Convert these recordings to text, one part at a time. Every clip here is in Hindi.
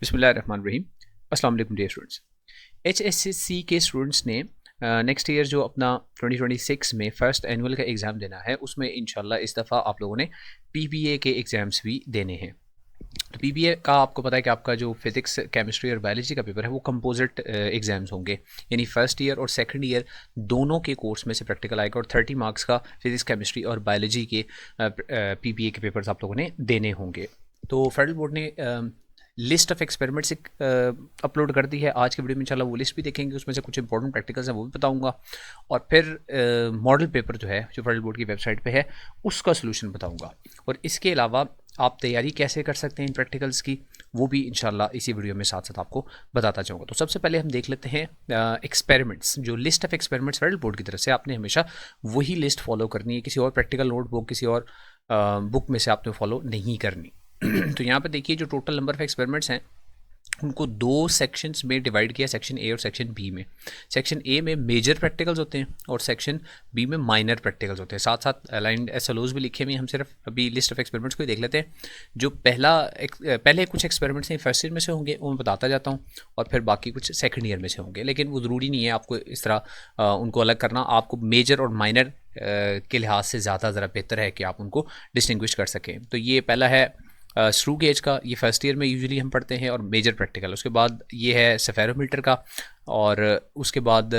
बिस्मिल्लाहिर्रहमानिर्रहीम। अस्सलाम वालेकुम डियर स्टूडेंट्स। एचएससी के स्टूडेंट्स ने नेक्स्ट ईयर जो अपना 2026 में फ़र्स्ट एनुअल का एग्ज़ाम देना है, उसमें इंशाल्लाह इस दफ़ा आप लोगों ने पीबीए के एग्ज़ाम्स भी देने हैं। तो पीबीए का आपको पता है कि आपका जो फिज़िक्स, केमिस्ट्री और बायोलॉजी का पेपर है वो कंपोजिट एग्ज़ाम्स होंगे, यानी फ़र्स्ट ईयर और सेकंड ईयर दोनों के कोर्स में से प्रैक्टिकल आएगा और 30 मार्क्स का फिज़िक्स, केमिस्ट्री और बायोलॉजी के पीबीए के पेपर्स आप लोगों ने देने होंगे। तो फेडरल बोर्ड ने लिस्ट ऑफ एक्सपेरिमेंट्स एक अपलोड कर दी है। आज के वीडियो में इंशाल्लाह वो लिस्ट भी देखेंगे, उसमें से कुछ इंपॉर्टेंट प्रैक्टिकल्स हैं वो भी बताऊंगा, और फिर मॉडल पेपर जो है जो फेडरल बोर्ड की वेबसाइट पे है उसका सोल्यूशन बताऊंगा। और इसके अलावा आप तैयारी कैसे कर सकते हैं इन प्रैक्टिकल्स की, वो भी इंशाल्लाह इसी वीडियो में साथ साथ आपको बताता जाऊँगा। तो सबसे पहले हम देख लेते हैं एक्सपेरिमेंट्स। जो list of experiments federal board की तरफ से आपने हमेशा वही लिस्ट फॉलो करनी है, किसी और प्रैक्टिकल नोटबुक, किसी और बुक में से आपने फॉलो नहीं करनी। तो यहाँ पे देखिए जो टोटल नंबर ऑफ एक्सपेरिमेंट्स हैं उनको दो सेक्शंस में डिवाइड किया, सेक्शन ए और सेक्शन बी में। सेक्शन ए में मेजर प्रैक्टिकल्स होते हैं और सेक्शन बी में माइनर प्रैक्टिकल्स होते हैं। साथ साथ अलाइंड एसएलओज भी लिखे हुए हैं। हम सिर्फ अभी लिस्ट ऑफ एक्सपेरिमेंट्स को ही देख लेते हैं। जो पहले कुछ एक्सपेरिमेंट्स हैं फर्स्ट ईयर में से होंगे, वो मैं बताता जाता हूँ, और फिर बाकी कुछ सेकेंड ईयर में से होंगे, लेकिन वो ज़रूरी नहीं है आपको इस तरह उनको अलग करना। आपको मेजर और माइनर के लिहाज से ज़रा बेहतर है कि आप उनको डिस्टिंग्विश कर सकें। तो ये पहला है स्क्रू गेज का, ये फर्स्ट ईयर में यूजुअली हम पढ़ते हैं, और मेजर प्रैक्टिकल। उसके बाद ये है सेफेरोमीटर का, और उसके बाद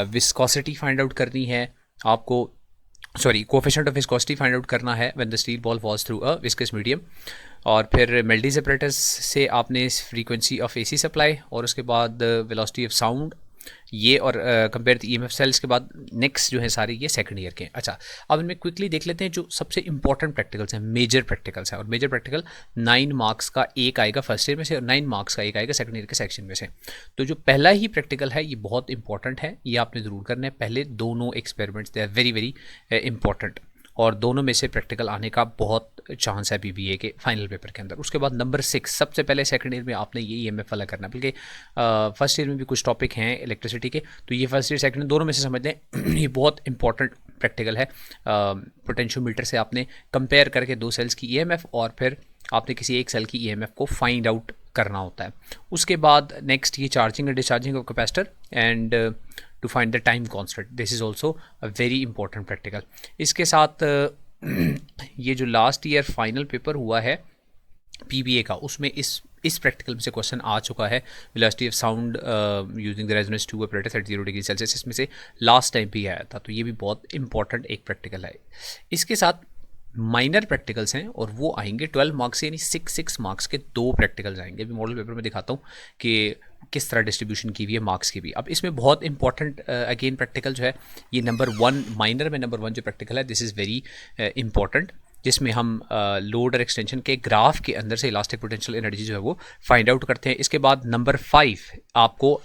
विस्कोसिटी फाइंड आउट करनी है आपको, sorry coefficient of viscosity find out करना है when the steel ball falls through a viscous medium. और फिर मेल्डी सेपरेटर्स से आपने फ्रीक्वेंसी ऑफ एसी सप्लाई, और उसके बाद वेलोसिटी ऑफ साउंड, ये और कंपेयर द ईएमएफ सेल्स के बाद नेक्स्ट जो है सारे ये सेकंड ईयर के हैं। अच्छा, अब इनमें क्विकली देख लेते हैं जो सबसे इंपॉर्टेंट प्रैक्टिकल्स हैं, मेजर प्रैक्टिकल्स हैं। और मेजर प्रैक्टिकल 9 मार्क्स का एक आएगा फर्स्ट ईयर में से, और 9 मार्क्स का एक आएगा सेकंड ईयर के सेक्शन में से। तो जो पहला ही प्रैक्टिकल है ये बहुत इंपॉर्टेंट है, ये आपने ज़रूर करना है। पहले दोनों experiments they are very very important, और दोनों में से प्रैक्टिकल आने का बहुत चांस है बीबीए के फाइनल पेपर के अंदर। उसके बाद नंबर 6, सबसे पहले सेकंड ईयर में आपने ये ईएमएफ वाला करना, बल्कि फर्स्ट ईयर में भी कुछ टॉपिक हैं इलेक्ट्रिसिटी के, तो ये फर्स्ट ईयर सेकंड दोनों में से समझ लें। ये बहुत इंपॉर्टेंट प्रैक्टिकल है। पोटेंशियोमीटर से आपने कंपेयर करके दो सेल्स की ईएमएफ, और फिर आपने किसी एक सेल की ईएमएफ को फाइंड आउट करना होता है। उसके बाद नेक्स्ट ये charging and discharging of capacitor and to find the time constant, this is also a very important practical. इसके साथ ये जो लास्ट ईयर फाइनल पेपर हुआ है पीबीए का, उसमें इस प्रैक्टिकल में से क्वेश्चन आ चुका है, velocity of sound using the resonance tube operators at 0 degree Celsius. इसमें से लास्ट टाइम भी आया था, तो ये भी बहुत इंपॉर्टेंट एक प्रैक्टिकल है। इसके साथ माइनर प्रैक्टिकल्स हैं, और वो आएंगे 12 मार्क्स, यानी 6 मार्क्स के दो प्रैक्टिकल्स आएंगे। अभी मॉडल पेपर में दिखाता हूँ कि किस तरह डिस्ट्रीब्यूशन की हुई है मार्क्स की भी। अब इसमें बहुत इंपॉर्टेंट अगेन प्रैक्टिकल जो है, ये नंबर 1 माइनर में नंबर 1 जो प्रैक्टिकल है, दिस इज़ वेरी इंपॉर्टेंट, जिसमें हम लोड और एक्सटेंशन के ग्राफ के अंदर से इलास्टिक पोटेंशियल एनर्जी जो है वो फाइंड आउट करते हैं। इसके बाद नंबर 5 आपको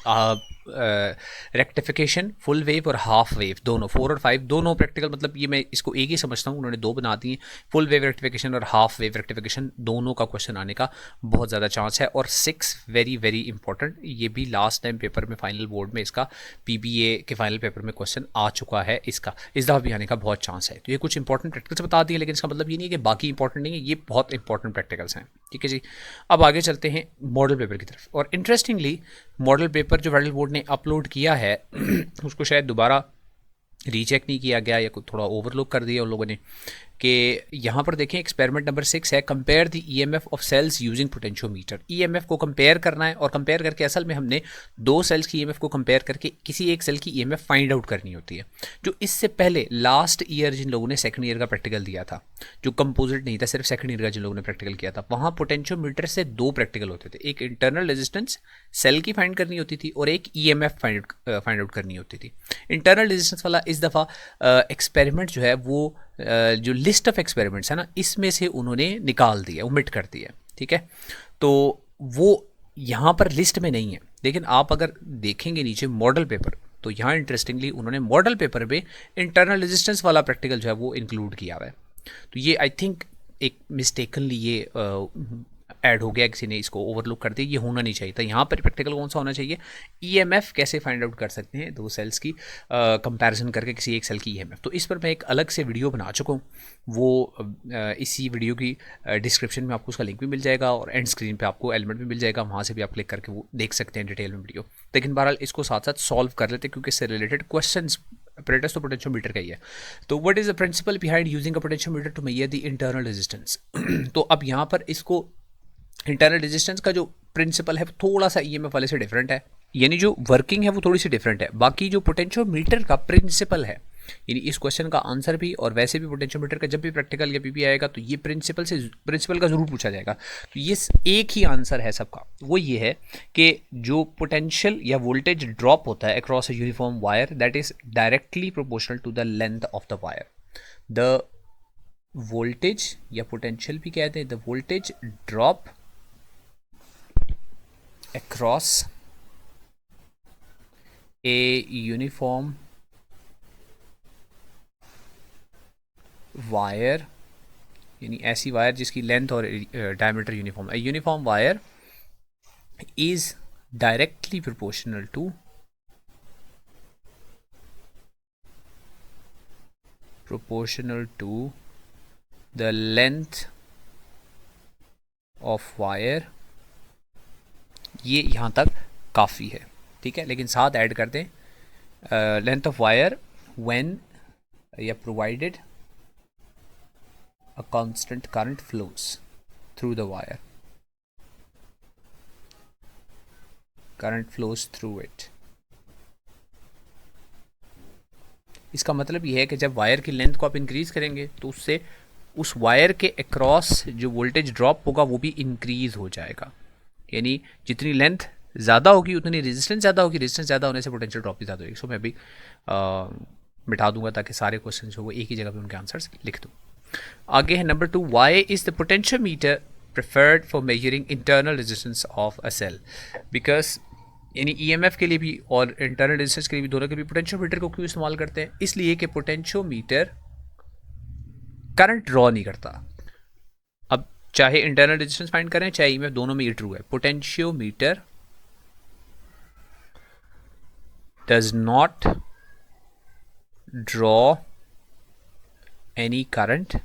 रेक्टिफिकेशन, फुल वेव और हाफ वेव दोनों, 4 और 5 दोनों प्रैक्टिकल, मतलब ये मैं इसको एक ही समझता हूँ, उन्होंने दो बना दिए। फुल वेव रेक्टिफिकेशन और हाफ वेव रेक्टिफिकेशन दोनों का क्वेश्चन आने का बहुत ज़्यादा चांस है। और 6 वेरी वेरी इंपॉर्टेंट, ये भी लास्ट टाइम पेपर में फाइनल बोर्ड में इसका पीबीए के फाइनल पेपर में क्वेश्चन आ चुका है, इसका इस दफ़ा भी आने का बहुत चांस है। तो ये कुछ इंपॉर्टेंट प्रैक्टिकल्स बता दिए, लेकिन इसका मतलब ये नहीं है कि बाकी इंपॉर्टेंट नहीं है, ये बहुत इंपॉर्टेंट प्रैक्टिकल्स हैं। ठीक है जी, अब आगे चलते हैं मॉडल पेपर की तरफ। और इंटरेस्टिंगली मॉडल पेपर जो फेडरल बोर्ड ने अपलोड किया है उसको शायद दोबारा रीचेक नहीं किया गया, या थोड़ा ओवरलुक कर दिया उन लोगों ने, कि यहाँ पर देखें एक्सपेरिमेंट नंबर 6 है, compare the EMF of cells using potentiometer. EMF को कंपेयर करना है, और कंपेयर करके असल में हमने दो सेल्स की ईएमएफ को कंपेयर करके किसी एक सेल की ईएमएफ फाइंड आउट करनी होती है। जो इससे पहले लास्ट ईयर जिन लोगों ने सेकंड ईयर का प्रैक्टिकल दिया था, जो कंपोजिट नहीं था, सिर्फ सेकंड ईयर का जिन लोगों ने प्रैक्टिकल किया था, वहाँ पोटेंशियोमीटर से दो प्रैक्टिकल होते थे। एक इंटरनल रेजिस्टेंस सेल की फाइंड करनी होती थी, और एक ईएमएफ फाइंड आउट करनी होती थी। इंटरनल रेजिस्टेंस वाला इस दफ़ा एक्सपेरिमेंट जो है वो जो लिस्ट ऑफ एक्सपेरिमेंट्स है ना, इसमें से उन्होंने निकाल दिया, ओमिट कर दिया। ठीक है, तो वो यहाँ पर लिस्ट में नहीं है, लेकिन आप अगर देखेंगे नीचे मॉडल पेपर, तो यहाँ इंटरेस्टिंगली उन्होंने मॉडल पेपर में इंटरनल रेजिस्टेंस वाला प्रैक्टिकल जो है वो इंक्लूड किया हुआ है। तो ये आई थिंक एक मिस्टेकनली ये ऐड हो गया, किसी ने इसको ओवरलुक कर दिया, ये होना नहीं चाहिए था। यहाँ पर प्रैक्टिकल कौन सा होना चाहिए, ईएमएफ कैसे फाइंड आउट कर सकते हैं दो सेल्स की कंपैरिजन करके किसी एक सेल की ईएमएफ। तो इस पर मैं एक अलग से वीडियो बना चुका हूँ, वो इसी वीडियो की डिस्क्रिप्शन में आपको उसका लिंक भी मिल जाएगा और एंड स्क्रीन पे आपको एलिमेंट भी मिल जाएगा, वहाँ से भी आप क्लिक करके वो देख सकते हैं डिटेल में वीडियो। लेकिन बहरहाल इसको साथ साथ सॉल्व कर लेते हैं क्योंकि इससे रिलेटेड क्वेश्चन apparatus तो पोटेंशियोमीटर का ही है। तो what is the principle behind using a potentiometer to measure the internal resistance. तो अब यहाँ पर इसको इंटरनल रेजिस्टेंस का जो प्रिंसिपल है वो थोड़ा सा ईएमएफ वाले से डिफरेंट है, यानी जो वर्किंग है वो थोड़ी सी डिफरेंट है। बाकी जो पोटेंशियोमीटर का प्रिंसिपल है, यानी इस क्वेश्चन का आंसर भी और वैसे भी पोटेंशियोमीटर का जब भी प्रैक्टिकल या पीपी आएगा तो ये प्रिंसिपल का जरूर पूछा जाएगा। तो ये एक ही आंसर है सबका, वो ये है कि जो पोटेंशियल या वोल्टेज ड्रॉप होता है across a uniform wire that is directly proportional to the length of the wire. The voltage या पोटेंशियल भी कहते हैं, the voltage drop across a uniform wire, यानी ऐसी वायर जिसकी लेंथ और डायमीटर यूनिफॉर्म है। Uniform wire is directly proportional to the length of wire. ये यहाँ तक काफ़ी है, ठीक है। लेकिन साथ ऐड कर दें लेंथ ऑफ वायर व्हेन या provided a constant current flows through the wire, current flows through it. इसका मतलब ये है कि जब वायर की लेंथ को आप इंक्रीज करेंगे तो उससे उस वायर के अक्रॉस जो वोल्टेज ड्रॉप होगा वो भी इंक्रीज हो जाएगा, यानी जितनी लेंथ ज़्यादा होगी उतनी रेजिस्टेंस ज़्यादा होगी, रेजिस्टेंस ज़्यादा होने से पोटेंशियल ड्रॉप भी ज़्यादा होगी। सो मैं भी मिटा दूंगा ताकि सारे क्वेश्चन जो वो एक ही जगह पे उनके आंसर्स लिख दूँ। आगे है number 2, why is the potentiometer preferred for measuring internal resistance of a cell. Because यानी ईएमएफ के लिए भी और इंटरनल रेजिस्टेंस के लिए भी, दोनों के भी पोटेंशियोमीटर को क्यों इस्तेमाल करते हैं, इसलिए कि पोटेंशियोमीटर करंट ड्रॉ नहीं करता। अब चाहे इंटरनल रेजिस्टेंस फाइंड करें चाहे ईएमएफ, दोनों में ये ट्रू है। Potentiometer does not draw any current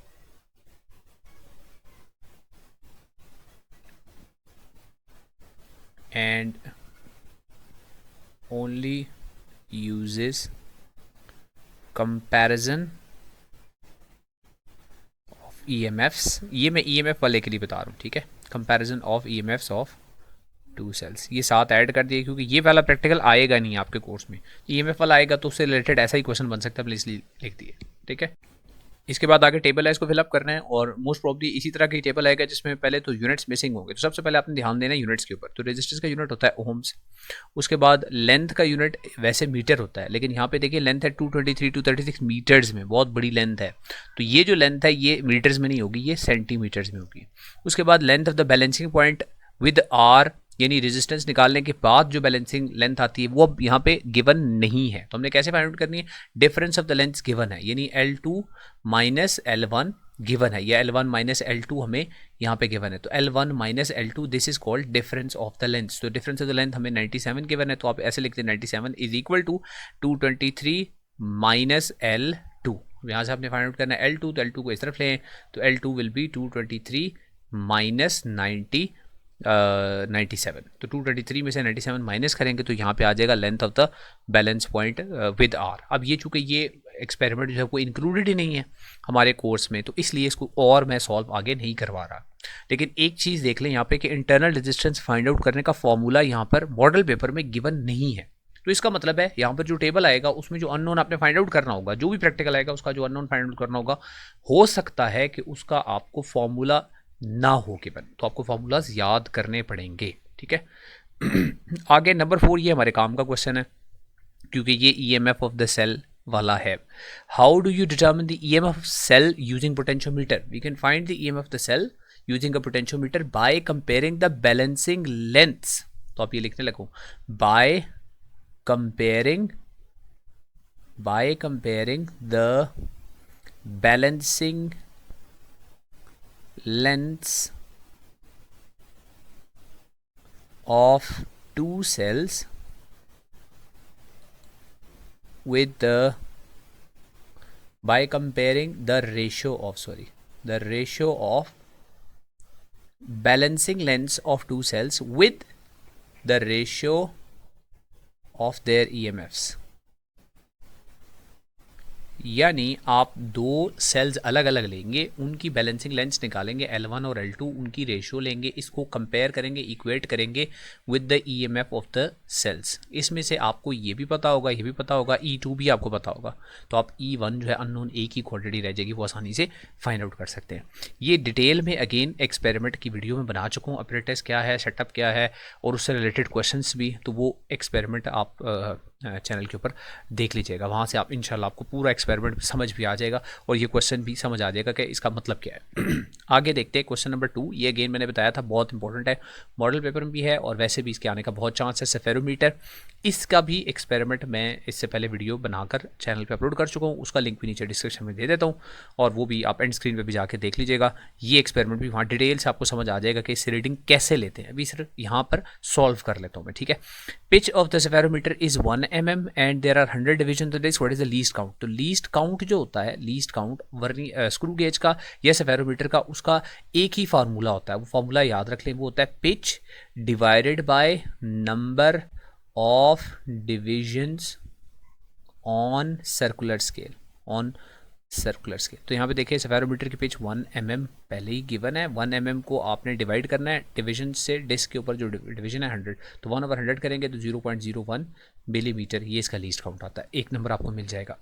and only uses comparison of EMFs। ये मैं EMF वाले के लिए बता रहा हूँ, ठीक है। comparison of EMFs of two cells, ये साथ ऐड कर दिए क्योंकि ये वाला प्रैक्टिकल आएगा नहीं आपके कोर्स में। EMF वाला आएगा तो उससे रिलेटेड ऐसा ही क्वेश्चन बन सकता है, इसलिए लिख दिए, ठीक है। इसके बाद आगे टेबल है, इसको फिलअप करना है और मोस्ट प्रॉब्ली इसी तरह की टेबल आएगा जिसमें पहले तो यूनिट्स मिसिंग होंगे। तो सबसे पहले आपने ध्यान देना है यूनिट्स के ऊपर। तो रेजिस्टेंस का यूनिट होता है ओम्स, उसके बाद लेंथ का यूनिट वैसे मीटर होता है, लेकिन यहाँ पे देखिए लेंथ है 223 236 मीटर्स में, बहुत बड़ी लेंथ है। तो ये जो लेंथ है ये मीटर्स में नहीं होगी, ये सेंटीमीटर्स में होगी। उसके बाद length of the balancing point with R, यानी रेजिस्टेंस निकालने के बाद जो बैलेंसिंग लेंथ आती है वो अब यहाँ पे गिवन नहीं है। तो हमने कैसे फाइंड आउट करनी है, difference of the length given है, यानी L2 माइनस L1 गिवन है, या L1 माइनस L2 हमें यहाँ पे गिवन है। तो L1 minus L2 this is called difference of the length. तो डिफरेंस ऑफ द लेंथ हमें 97 गिवन है, तो आप ऐसे लिखते हैं 97 is equal to 223 minus L2। यहाँ से आपने फाइंड आउट करना है L2, तो L2 को इस तरफ लें तो L2 विल बी 223 माइनस 97। तो 223 में से 97 माइनस करेंगे तो यहाँ पे आ जाएगा length of the balance point with R. अब ये चूँकि ये एक्सपेरिमेंट जो है वो इंक्लूडेड ही नहीं है हमारे कोर्स में, तो इसलिए इसको और मैं सॉल्व आगे नहीं करवा रहा। लेकिन एक चीज़ देख लें यहाँ पे कि इंटरनल रेजिस्टेंस फाइंड आउट करने का फॉर्मूला यहाँ पर मॉडल पेपर में गिवन नहीं है। तो इसका मतलब है यहाँ पर जो टेबल आएगा उसमें जो अननोन आपने फाइंड आउट करना होगा, जो भी प्रैक्टिकल आएगा उसका जो अननोन फाइंड आउट करना होगा, हो सकता है कि उसका आपको फॉर्मूला ना हो गिवन, तो आपको फॉर्मूलाज याद करने पड़ेंगे, ठीक है। आगे नंबर 4, ये हमारे काम का क्वेश्चन है क्योंकि ये ईएमएफ ऑफ द सेल वाला है। How do you determine the EMF of cell using potentiometer? We can find the EMF of the cell using a potentiometer by comparing the balancing lengths. तो आप ये लिखने लगो, by comparing the balancing lengths of two cells with the by comparing the ratio of balancing lengths of two cells with the ratio of their EMFs। यानी आप दो सेल्स अलग अलग लेंगे, उनकी बैलेंसिंग लेंथ्स निकालेंगे L1 और L2, उनकी रेशियो लेंगे, इसको कंपेयर करेंगे, इक्वेट करेंगे with the EMF of the cells. इसमें से आपको ये भी पता होगा, ये भी पता होगा, E2 भी आपको पता होगा, तो आप E1 जो है अननोन एक ही क्वांटिटी रह जाएगी, वो आसानी से फाइंड आउट कर सकते हैं। ये डिटेल में अगेन एक्सपेरिमेंट की वीडियो में बना चुका हूँ, अपरेटस क्या है, सेटअप क्या है और उससे रिलेटेड क्वेश्चंस भी, तो वो एक्सपेरिमेंट आप चैनल के ऊपर देख लीजिएगा। वहाँ से आप इंशाल्लाह आपको पूरा एक्सपेरिमेंट समझ भी आ जाएगा और ये क्वेश्चन भी समझ आ जाएगा कि इसका मतलब क्या है। आगे देखते हैं क्वेश्चन नंबर 2। ये अगेन मैंने बताया था बहुत इंपॉर्टेंट है, मॉडल पेपर में भी है और वैसे भी इसके आने का बहुत चांस है। सेफेरोमीटर, इसका भी एक्सपेरिमेंट मैं इससे पहले वीडियो बनाकर चैनल पर अपलोड कर चुका हूँ, उसका लिंक भी नीचे डिस्क्रिप्शन में दे देता हूँ और वो भी आप एंड स्क्रीन पर भी जाके देख लीजिएगा। ये एक्सपेरिमेंट भी वहाँ डिटेल से आपको समझ आ जाएगा कि इससे रीडिंग कैसे लेते हैं। अभी सिर्फ यहाँ पर सॉल्व कर लेता हूँ मैं, ठीक है। Pitch of the spherometer is 1 mm and there are 100 division to this, what is the least count. तो लीस्ट काउंट जो होता है, लीस्ट काउंट स्क्रू गेज का या सेफेरोमीटर का, उसका एक ही फार्मूला होता है, वो फार्मूला याद रख लें, वो होता है pitch divided by number of divisions on circular scale, on circular scale. तो यहाँ पे देखिए सेफेरोमीटर की पिच 1 mm पहले ही गिवन है, 1 mm को आपने डिवाइड करना है डिवीजन से, डिस्क के ऊपर जो डिवीजन है 100, तो 1/100 करेंगे तो 0.01 मिलीमीटर, ये इसका लीस्ट काउंट आता है। एक नंबर आपको मिल जाएगा।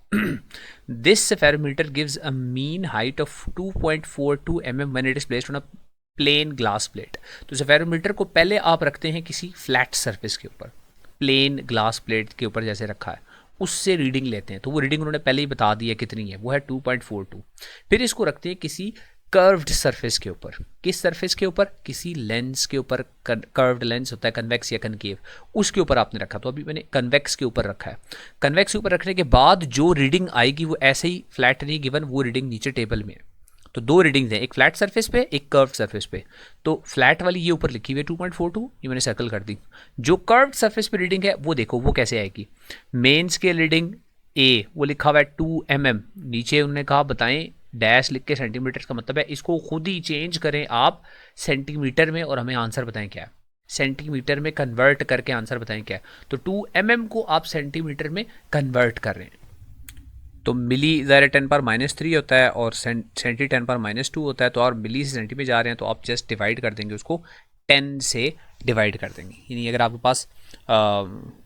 This spherometer gives a mean height of 2.42 mm when it is placed on a plane glass plate. तो सेफेरोमीटर को पहले आप रखते हैं किसी फ्लैट सर्फेस के ऊपर, प्लेन ग्लास प्लेट के ऊपर जैसे रखा है, उससे रीडिंग लेते हैं। तो वो रीडिंग उन्होंने पहले ही बता दी है कितनी है, वो है 2.42। फिर इसको रखते हैं किसी कर्व्ड सरफेस के ऊपर। किस सरफेस के ऊपर? किसी लेंस के ऊपर, कर्व्ड लेंस होता है कन्वेक्स या कनकेव, उसके ऊपर आपने रखा। तो अभी मैंने कन्वेक्स के ऊपर रखा है। कन्वेक्स के ऊपर रखने के बाद जो रीडिंग आएगी वो ऐसे ही फ्लैट नहीं गिवन, वो रीडिंग नीचे टेबल में है। तो दो रीडिंग्स हैं, एक फ्लैट सरफेस पे, एक कर्व्ड सरफेस पे। तो फ्लैट वाली ये ऊपर लिखी हुई है 2.42, ये मैंने सर्कल कर दी। जो कर्व्ड सरफेस पे रीडिंग है वो देखो वो कैसे आएगी। मेन स्केल रीडिंग ए, वो लिखा हुआ है 2 mm, नीचे उन्होंने कहा बताएं, डैश लिख के सेंटीमीटर का मतलब है, इसको खुद ही चेंज करें आप सेंटीमीटर में और हमें आंसर बताएं क्या है। सेंटीमीटर में कन्वर्ट करके आंसर बताएं क्या है। तो 2 mm को आप सेंटीमीटर में कन्वर्ट कर रहे हैं, तो मिली ज़ाहिर 10⁻³ होता है और सेंटी 10⁻² होता है। तो और मिली से सेंटी में जा रहे हैं तो आप जस्ट डिवाइड कर देंगे उसको, 10 से डिवाइड कर देंगे। यानी अगर आपके पास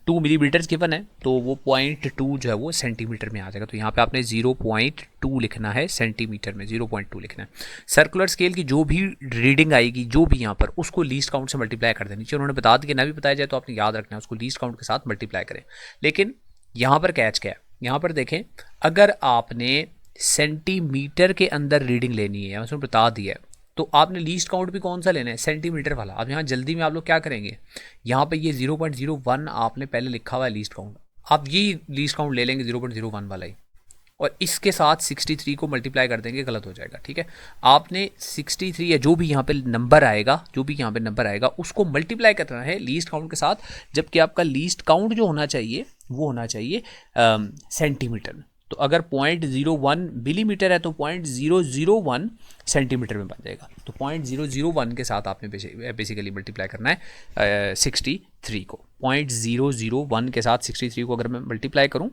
2 मिलीमीटर गिवन है तो वो 0.2 जो है वो सेंटीमीटर में आ जाएगा। तो यहाँ पे आपने 0.2 लिखना है, सेंटीमीटर में 0.2 लिखना है। सर्कुलर स्केल की जो भी रीडिंग आएगी, जो भी यहाँ पर, उसको लीस्ट काउंट से मल्टीप्लाई कर देना। नीचे उन्होंने बता दिया, ना भी बताया जाए तो आपने याद रखना है, उसको लीस्ट काउंट के साथ मल्टीप्लाई करें। लेकिन यहाँ पर कैच क्या है, यहाँ पर देखें, अगर आपने सेंटीमीटर के अंदर रीडिंग लेनी है, उसमें बता दिया है, तो आपने लीस्ट काउंट भी कौन सा लेना है, सेंटीमीटर वाला। अब यहाँ जल्दी में आप लोग क्या करेंगे, यहाँ पे ये 0.01 आपने पहले लिखा हुआ है लीस्ट काउंट, आप ये लीस्ट काउंट ले लेंगे 0.01 वाला ही, और इसके साथ 63 को मल्टीप्लाई कर देंगे, गलत हो जाएगा। ठीक है, आपने 63 या जो भी यहाँ पे नंबर आएगा, जो भी यहाँ पे नंबर आएगा उसको मल्टीप्लाई करना है लीस्ट काउंट के साथ, जबकि आपका लीस्ट काउंट जो होना चाहिए वो होना चाहिए सेंटीमीटर में। तो अगर 0.01 मिलीमीटर है तो 0.001 सेंटीमीटर में बन जाएगा। तो 0.001 के साथ आपने बेसिकली मल्टीप्लाई करना है 63 को। 0.001 के साथ 63 को अगर मैं मल्टीप्लाई करूं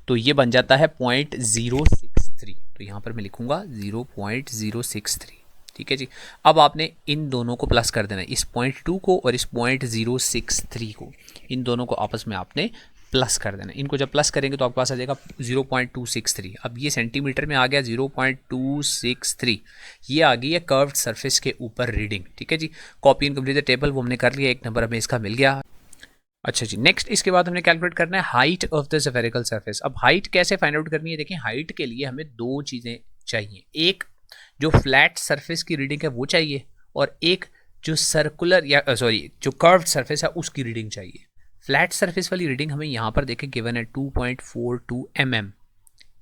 तो ये बन जाता है 0.063। तो यहाँ पर मैं लिखूंगा 0.063। ठीक है जी। अब आपने इन दोनों को प्लस कर देना है, इस 0.2 को और इस 0.063 को, इन दोनों को आपस में आपने प्लस कर देना। इनको जब प्लस करेंगे तो आपके पास आ जाएगा 0.263। अब ये सेंटीमीटर में आ गया 0.263, ये आ गई है कर्व्ड सरफेस के ऊपर रीडिंग। ठीक है जी, copy and complete the table वो हमने कर लिया, एक नंबर हमें इसका मिल गया। अच्छा जी, नेक्स्ट इसके बाद हमने कैलकुलेट करना है height of the spherical surface. अब हाइट कैसे फाइंड आउट करनी है, देखिए हाइट के लिए हमें दो चीज़ें चाहिए, एक जो फ्लैट सरफेस की रीडिंग है वो चाहिए, और एक जो सर्कुलर या जो कर्व्ड सरफेस है उसकी रीडिंग चाहिए। फ्लैट सरफेस वाली रीडिंग हमें यहाँ पर देखें गिवन है 2.42 mm।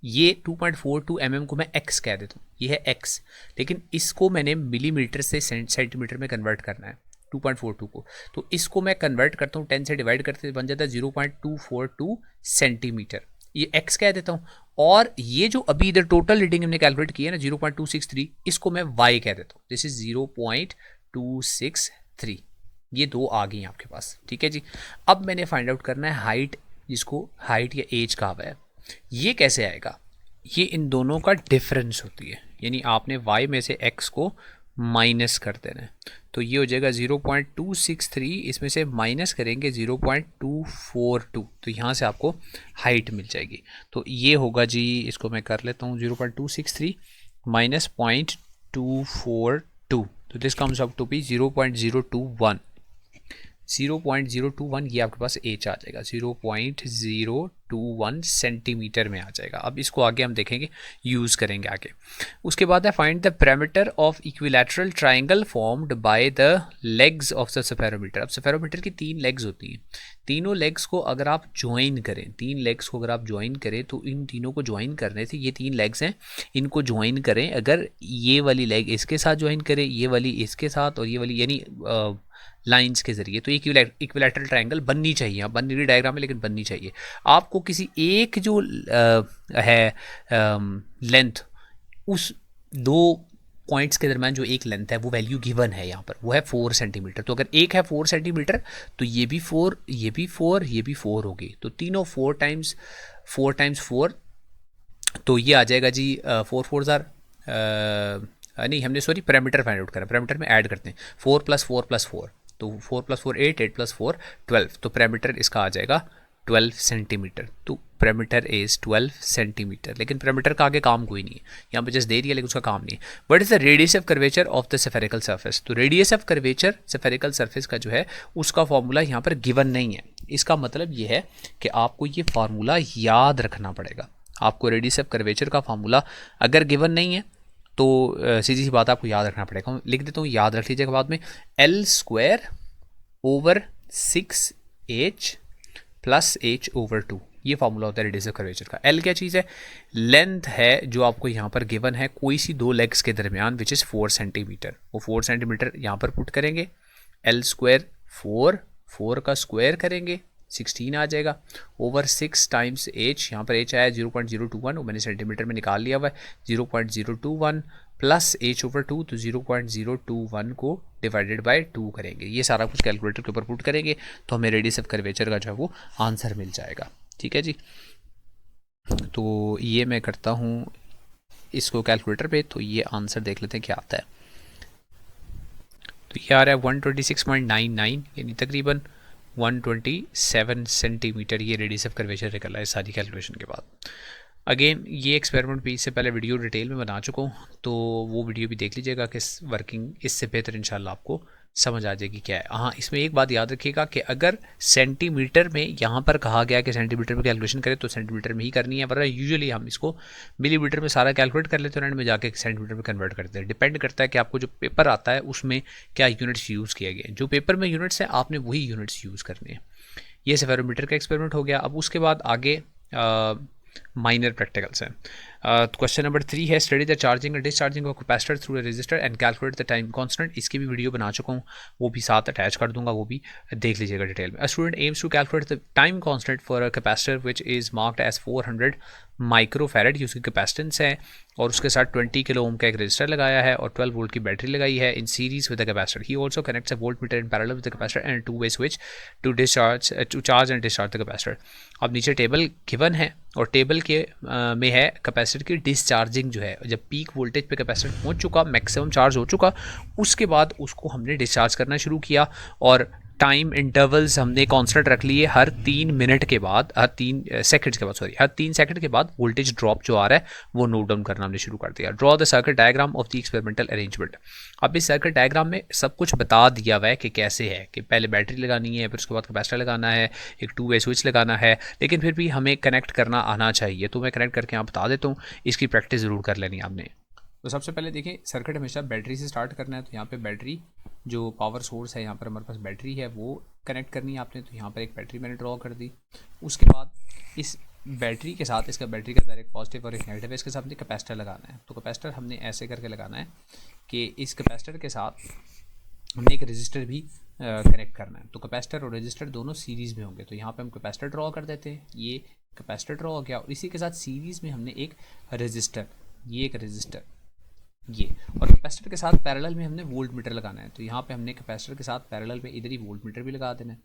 ये 2.42 mm को मैं x कह देता हूँ, ये है x, लेकिन इसको मैंने मिलीमीटर से सेंटीमीटर में कन्वर्ट करना है। 2.42 को, तो इसको मैं कन्वर्ट करता हूँ 10 से डिवाइड करते बन जाता है 0.242 सेंटीमीटर। ये x कह देता हूँ, और ये जो अभी इधर टोटल रीडिंग हमने कैलकुलेट की है ना 0.263, इसको मैं y कह देता हूँ। This is 0.263। ये दो आ गई आपके पास, ठीक है जी। अब मैंने फाइंड आउट करना है हाइट, जिसको हाइट या एज कहा हुआ है। ये कैसे आएगा, ये इन दोनों का डिफरेंस होती है, यानी आपने y में से x को माइनस कर देना है, तो ये हो जाएगा 0.263, इसमें से माइनस करेंगे 0.242, तो यहाँ से आपको हाइट मिल जाएगी। तो ये होगा जी, इसको मैं कर लेता हूँ 0.263 माइनस 0.242, तो this comes up to be 0.021। 0.021 ये आपके पास एच आ जाएगा, 0.021 सेंटीमीटर में आ जाएगा। अब इसको आगे हम देखेंगे, यूज़ करेंगे आगे। उसके बाद है find the parameter of equilateral triangle formed by the legs of the spherometer. अब सेफेरोमीटर की 3 लेग्स होती हैं, तीनों लेग्स को अगर आप ज्वाइन करें, 3 लेग्स को अगर आप ज्वाइन करें, तो इन तीनों को ज्वाइन करने से, ये 3 लेग्स हैं, इनको ज्वाइन करें, अगर ये वाली लेग इसके साथ ज्वाइन करें, ये वाली इसके साथ, और ये वाली यानी लाइंस के जरिए, तो इक्विलैटरल ट्रायंगल बननी चाहिए। अब बन रही डायग्राम में, लेकिन बननी चाहिए। आपको किसी एक जो है लेंथ, उस दो पॉइंट्स के दरम्यान जो एक लेंथ है, वो वैल्यू गिवन है यहाँ पर, वो है 4 सेंटीमीटर। तो अगर एक है 4 सेंटीमीटर, तो ये भी 4, ये भी 4, ये भी 4 होगी, तो तीनों 4 टाइम्स 4, तो ये आ जाएगा जी 4 4 ज़ार नहीं, हमने सॉरी पैरामीटर फाइंड आउट करा, पैरामीटर में ऐड करते हैं 4 + 4 + 4, तो 4 + 4 8, 8 + 4 12, तो पैरामीटर इसका आ जाएगा 12 सेंटीमीटर। तो पैरामीटर इज 12 सेंटीमीटर, लेकिन पैरामीटर का आगे काम कोई नहीं है, यहाँ पे जस्ट दे रही है, लेकिन उसका काम नहीं है। What is the radius of curvature of the spherical surface? तो radius of curvature spherical surface का जो है, उसका फॉर्मूला यहाँ पर गिवन नहीं है। इसका मतलब ये है कि आपको ये फार्मूला याद रखना पड़ेगा। आपको रेडियस ऑफ कर्वेचर का फार्मूला अगर गिवन नहीं है, तो सीधी सी बात आपको याद रखना पड़ेगा। लिख देता हूँ, याद रख लीजिएगा बाद में, L²/6h + h/2, ये फार्मूला होता है रेडियस ऑफ कर्वेचर का। L क्या चीज़ है? लेंथ है जो आपको यहाँ पर गिवन है कोई सी दो लेग्स के दरमियान, विच इज़ 4 सेंटीमीटर। वो 4 सेंटीमीटर यहाँ पर पुट करेंगे, L² 4 का स्क्वायर करेंगे, 16 आ जाएगा, ओवर 6 टाइम्स h, यहाँ पर h आया 0.021, वो मैंने सेंटीमीटर में निकाल लिया हुआ है, 0.021 + h/2, तो 0.021 को डिवाइडेड बाय 2 करेंगे। ये सारा कुछ कैलकुलेटर के ऊपर पुट करेंगे, तो हमें रेडियस ऑफ कर्वेचर का जो है वो आंसर मिल जाएगा। ठीक है जी, तो ये मैं करता हूँ इसको कैलकुलेटर पे, तो ये आंसर देख लेते हैं क्या आता है। तो ये आ रहा है 126.99, यानी तकरीबन 127 सेंटीमीटर, ये रेडियस ऑफ कर्वेचर निकला है सारी कैलकुलेशन के बाद। अगेन ये एक्सपेरिमेंट भी इससे पहले वीडियो डिटेल में बना चुका हूँ, तो वो वीडियो भी देख लीजिएगा कि वर्किंग इससे बेहतर इंशाल्लाह आपको समझ आ जाएगी क्या है। हाँ, इसमें एक बात याद रखिएगा कि अगर सेंटीमीटर में यहाँ पर कहा गया कि सेंटीमीटर में कैलकुलेशन करें, तो सेंटीमीटर में ही करनी है, वरना यूजुअली हम इसको मिलीमीटर में सारा कैलकुलेट कर लेते हैं और एंड में जाके सेंटीमीटर में कन्वर्ट करते हैं। डिपेंड करता है कि आपको जो पेपर आता है उसमें क्या यूनिट्स यूज़ किए गए। जो पेपर में यूनिट्स हैं, आपने वही यूनिट्स यूज़ करने हैं। ये सेफेरोमीटर का एक्सपेरिमेंट हो गया। अब उसके बाद आगे माइनर प्रैक्टिकल्स हैं। क्वेश्चन नंबर 3 है, study the charging and discharging of capacitor through a resistor and calculate the time constant. इसकी भी वीडियो बना चुका हूँ, वो भी साथ अटैच कर दूंगा, वो भी देख लीजिएगा डिटेल में। A student aims to calculate the time constant for a capacitor which is marked as 400 microfarad, ये उसकी कैपेसिटेंस है, और उसके साथ 20 किलो ओम का एक रजिस्टर लगाया है और 12 वोल्ट की बैटरी लगाई है in series with the capacitor. He also connects a voltmeter in parallel with the capacitor and two way switch to charge and discharge the capacitor. अब नीचे टेबल गिवन है, और टेबल के में है कैपेसिटर की डिस्चार्जिंग जो है, जब पीक वोल्टेज पे कैपेसिटर पहुंच चुका, मैक्सिमम चार्ज हो चुका, उसके बाद उसको हमने डिस्चार्ज करना शुरू किया, और टाइम इंटरवल्स हमने कांस्टेंट रख लिए। हर 3 मिनट के बाद, हर 3 सेकंड्स के बाद, हर 3 सेकंड के बाद वोल्टेज ड्रॉप जो आ रहा है वो नोट डाउन करना हमने शुरू कर दिया। Draw the circuit diagram of the experimental arrangement. अब इस सर्किट डायग्राम में सब कुछ बता दिया हुआ है कि कैसे है, कि पहले बैटरी लगानी है, फिर उसके बाद कैपेसिटर लगाना है, एक 2 वे स्विच लगाना है, लेकिन फिर भी हमें कनेक्ट करना आना चाहिए। तो मैं कनेक्ट करके यहाँ बता देता हूँ, इसकी प्रैक्टिस ज़रूर कर लेनी आपने। तो सबसे पहले देखिए, सर्किट हमेशा बैटरी से स्टार्ट करना है, तो यहाँ पे बैटरी जो पावर सोर्स है, यहाँ पर हमारे पास बैटरी है, वो कनेक्ट करनी है आपने। तो यहाँ पर एक बैटरी मैंने ड्रॉ कर दी। उसके बाद इस बैटरी के साथ, इसका बैटरी का डायरेक्ट पॉजिटिव और एक नेगेटिव है, इसके साथ हमने कैपेसिटर लगाना है। तो कैपेसिटर हमने ऐसे करके लगाना है कि इस कैपेसिटर के साथ हमने एक रजिस्टर भी कनेक्ट करना है। तो कैपेसिटर और रेजिस्टर दोनों सीरीज़ में होंगे, तो यहाँ पे हम कैपेसिटर ड्रॉ कर देते हैं, ये कैपेसिटर ड्रॉ हो गया, और इसी के साथ सीरीज़ में हमने एक रेजिस्टर, ये एक रेजिस्टर ये, और कैपेसिटर के साथ पैरेलल में हमने वोल्ट मीटर लगाना है। तो यहाँ पे हमने कैपेसिटर के साथ पैरेलल में इधर ही वोल्ट मीटर भी लगा देना है।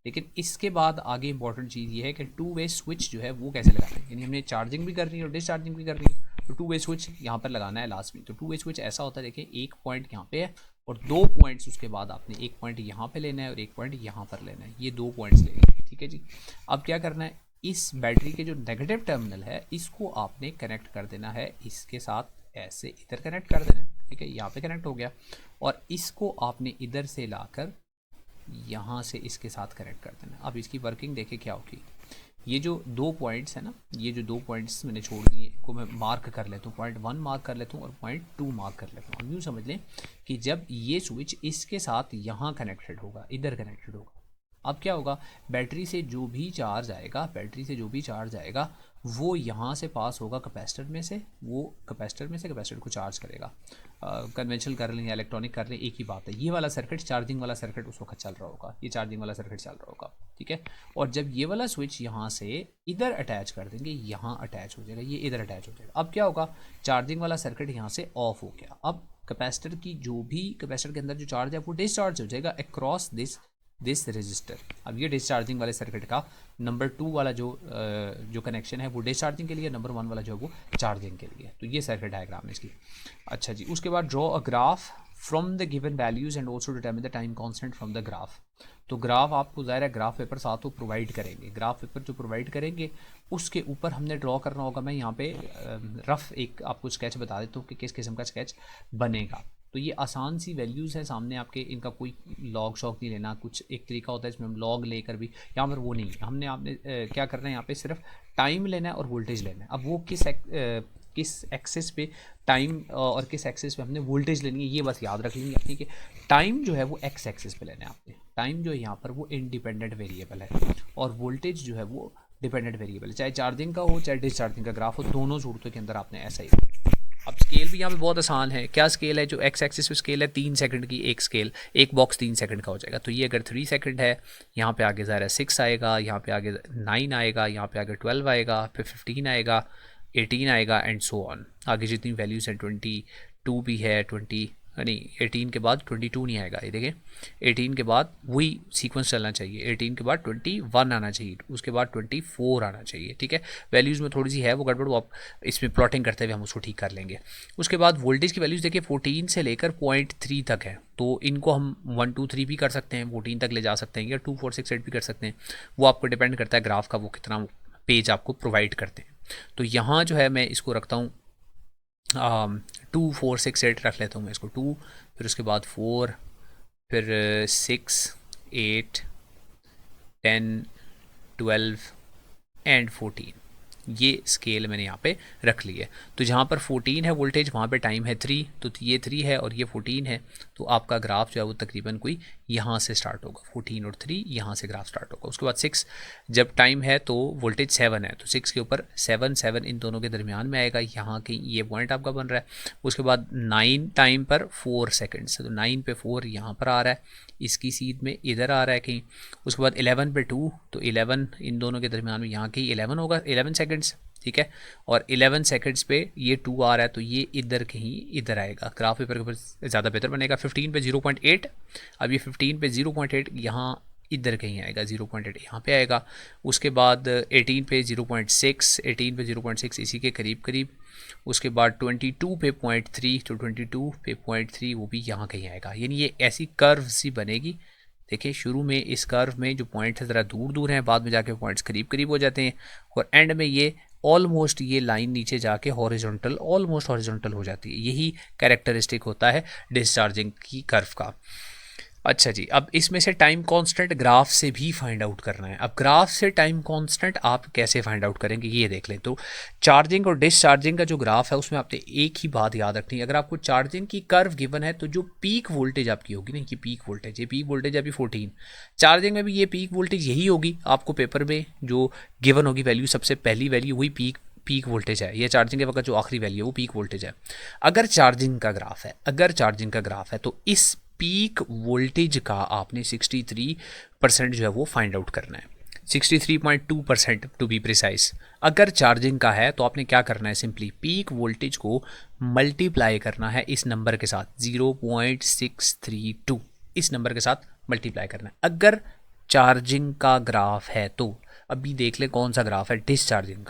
लेकिन इसके बाद आगे इंपॉर्टेंट चीज़ ये है कि टू वे स्विच जो है वो कैसे लगाना है, यानी हमने चार्जिंग भी करनी है और डिस्चार्जिंग भी करनी है, तो टू वे स्विच यहाँ पर लगाना है लास्ट में। तो टू वे स्विच ऐसा होता है, देखिए एक पॉइंट यहाँ पे है और 2 पॉइंट्स उसके बाद आपने एक पॉइंट यहाँ पे लेना है और एक पॉइंट यहाँ पर लेना है, ये 2 पॉइंट्स लेंगे, ठीक है जी। अब क्या करना है, इस बैटरी के जो नेगेटिव टर्मिनल है इसको आपने कनेक्ट कर देना है इसके साथ, ऐसे इधर कनेक्ट कर देना है, ठीक है, यहाँ पे कनेक्ट हो गया, और इसको आपने इधर से लाकर यहाँ से इसके साथ कनेक्ट कर देना। अब इसकी वर्किंग देखें क्या होगी, ये जो 2 पॉइंट्स है ना, ये जो 2 पॉइंट्स मैंने छोड़ दिए को मैं मार्क कर लेता हूँ, पॉइंट 1 मार्क कर लेता हूँ और पॉइंट 2 मार्क कर लेता हूँ। अब यूँ समझ लें कि जब ये स्विच इसके साथ यहाँ कनेक्टेड होगा, इधर कनेक्टेड होगा, अब क्या होगा, बैटरी से जो भी चार्ज आएगा, बैटरी से जो भी चार्ज आएगा वो यहाँ से पास होगा कैपेसिटर में से, वो कैपेसिटर में से कैपेसिटर को चार्ज करेगा। कन्वेंशनल कर लें या इलेक्ट्रॉनिक कर लें, एक ही बात है। ये वाला सर्किट चार्जिंग वाला सर्किट उस वक्त चल रहा होगा, ये चार्जिंग वाला सर्किट चल रहा होगा, ठीक है। और जब ये वाला स्विच यहाँ से इधर अटैच कर देंगे, यहाँ अटैच हो जाएगा, ये इधर अटैच हो जाएगा। अब क्या होगा, चार्जिंग वाला सर्किट यहाँ से ऑफ हो गया। अब कैपेसिटर की जो भी, कैपेसिटर के अंदर जो चार्ज है वो डिस्चार्ज हो जाएगा अक्रॉस दिस रजिस्टर। अब ये डिस्चार्जिंग वाले सर्किट का नंबर 2 वाला जो कनेक्शन है वो डिस्चार्जिंग के लिए, नंबर 1 वाला जो है वो चार्जिंग के लिए। तो ये सर्किट डायग्राम है इसकी। अच्छा जी, उसके बाद draw a graph from the given values and also determine the time constant from the graph. तो ग्राफ आपको ज़ाहिर है ग्राफ पेपर साथ वो प्रोवाइड करेंगे, ग्राफ पेपर जो प्रोवाइड करेंगे उसके ऊपर हमने ड्रॉ करना होगा। मैं यहाँ पे रफ एक आपको स्केच बता देता हूँ कि किस किस्म का स्केच बनेगा। तो ये आसान सी वैल्यूज़ हैं सामने आपके, इनका कोई लॉग शॉग नहीं लेना। कुछ एक तरीका होता है इसमें हम लॉग लेकर भी, यहाँ पर वो नहीं है। हमने आपने क्या करना है, यहाँ पे सिर्फ टाइम लेना है और वोल्टेज लेना है। अब वो किस एक्सिस पे टाइम और किस एक्सिस पे हमने वोल्टेज लेनी है, ये बस याद रख लेंगे, ठीक है। टाइम जो है वो एक्स एक्सिस पे लेना है आपने, टाइम जो है यहाँ पर वो इंडिपेंडेंट वेरिएबल है, और वोल्टेज जो है वो डिपेंडेंट वेरिएबल है। चाहे चार्जिंग का हो चाहे डिस्चार्जिंग का ग्राफ हो, दोनों सूरतों के अंदर आपने ऐसा ही। अब स्केल भी यहाँ पे बहुत आसान है। क्या स्केल है, जो एक्स एक्सिस पे स्केल है 3 सेकंड की एक स्केल, एक बॉक्स 3 सेकंड का हो जाएगा। तो ये अगर 3 सेकंड है, यहाँ पे आगे ज़रा 6 आएगा, यहाँ पे आगे 9 आएगा, यहाँ पे आगे 12 आएगा, फिर 15 आएगा, 18 आएगा एंड सो ऑन। आगे जितनी वैल्यूज़ हैं 22 भी है, 20 नहीं 18 के बाद 22 नहीं आएगा, ये देखें 18 के बाद वही सीक्वेंस चलना चाहिए, 18 के बाद 21 आना चाहिए, उसके बाद 24 आना चाहिए, ठीक है। वैल्यूज़ में थोड़ी सी है वो गड़बड़, वो आप इसमें प्लॉटिंग करते हुए हम उसको ठीक कर लेंगे। उसके बाद वोल्टेज की वैल्यूज़ देखिए 14 से लेकर 0.3 तक है, तो इनको हम 1 2 3 भी कर सकते हैं, 14 तक ले जा सकते हैं, या 2 4 6 8 भी कर सकते हैं। वो आपको डिपेंड करता है ग्राफ का वो कितना पेज आपको प्रोवाइड करते हैं। तो यहाँ जो है मैं इसको रखता हूँ 2 4 6 8 रख लेता हूँ मैं इसको 2, फिर उसके बाद 4, फिर 6 8 10 12 एंड 14। ये स्केल मैंने यहाँ पे रख ली है। तो जहाँ पर 14 है वोल्टेज, वहाँ पे टाइम है 3, तो ये 3 है और ये 14 है, तो आपका ग्राफ जो है वो तकरीबन कोई यहाँ से स्टार्ट होगा, 14 और 3 यहाँ से ग्राफ स्टार्ट होगा। उसके बाद 6 जब टाइम है तो वोल्टेज 7 है, तो 6 के ऊपर 7 इन दोनों के दरमियान में आएगा, यहाँ कहीं ये पॉइंट आपका बन रहा है। उसके बाद 9 टाइम पर 4 सेकेंड्स, तो 9 पे 4 यहाँ पर आ रहा है, इसकी सीध में इधर आ रहा है कहीं। उसके बाद 11 पे 2, तो 11 इन दोनों के दरमियान में यहाँ कहीं 11 होगा, 11 सेकंड्स, ठीक है। और 11 सेकंड्स पे ये 2 आ रहा है, तो ये इधर कहीं इधर आएगा, ग्राफ पेपर के ऊपर ज़्यादा बेहतर बनेगा। 15 पे 0.8, अब ये 15 पे 0.8 यहाँ इधर कहीं आएगा, 0.8 यहाँ पे आएगा। उसके बाद 18 पे 0.6, 18 पे 0.6 इसी के करीब करीब। उसके बाद 22 पे 0.3, तो 22 पे 0.3 वो भी यहाँ कहीं आएगा। यानी ये ऐसी कर्व सी बनेगी। देखिए शुरू में इस कर्व में जो पॉइंट है ज़रा दूर दूर हैं, बाद में जाके पॉइंट्स करीब करीब हो जाते हैं, और एंड में ये ऑलमोस्ट ये लाइन नीचे जाके हॉरिजॉन्टल, ऑलमोस्ट हॉरिजॉन्टल हो जाती है। यही कैरेक्टरिस्टिक होता है डिस्चार्जिंग की कर्व का। अच्छा जी, अब इसमें से टाइम कांस्टेंट ग्राफ से भी फाइंड आउट करना है। अब ग्राफ से टाइम कांस्टेंट आप कैसे फाइंड आउट करेंगे ये देख लें। तो चार्जिंग और डिस्चार्जिंग का जो ग्राफ है उसमें आपने एक ही बात याद रखनी है। अगर आपको चार्जिंग की कर्व गिवन है तो जो पीक वोल्टेज आपकी होगी ना, ये पीक वोल्टेज, ये पीक वोल्टेज अभी 14, चार्जिंग में भी ये पीक वोल्टेज यही होगी। आपको पेपर में जो गिवन होगी वैल्यू, सबसे पहली वैल्यू वही पीक वोल्टेज है। ये चार्जिंग के वक्त जो आखिरी वैल्यू है वो पीक वोल्टेज है। अगर चार्जिंग का ग्राफ है, तो इस पीक वोल्टेज का आपने 63% जो है वो फाइंड आउट करना है, 63.2% टू बी प्रिसाइज। अगर चार्जिंग का है तो आपने क्या करना है, सिंपली पीक वोल्टेज को मल्टीप्लाई करना है इस नंबर के साथ 0.632, इस नंबर के साथ मल्टीप्लाई करना है। अगर चार्जिंग का ग्राफ है तो अभी देख ले कौन सा ग्राफ है, डिस्चार्जिंग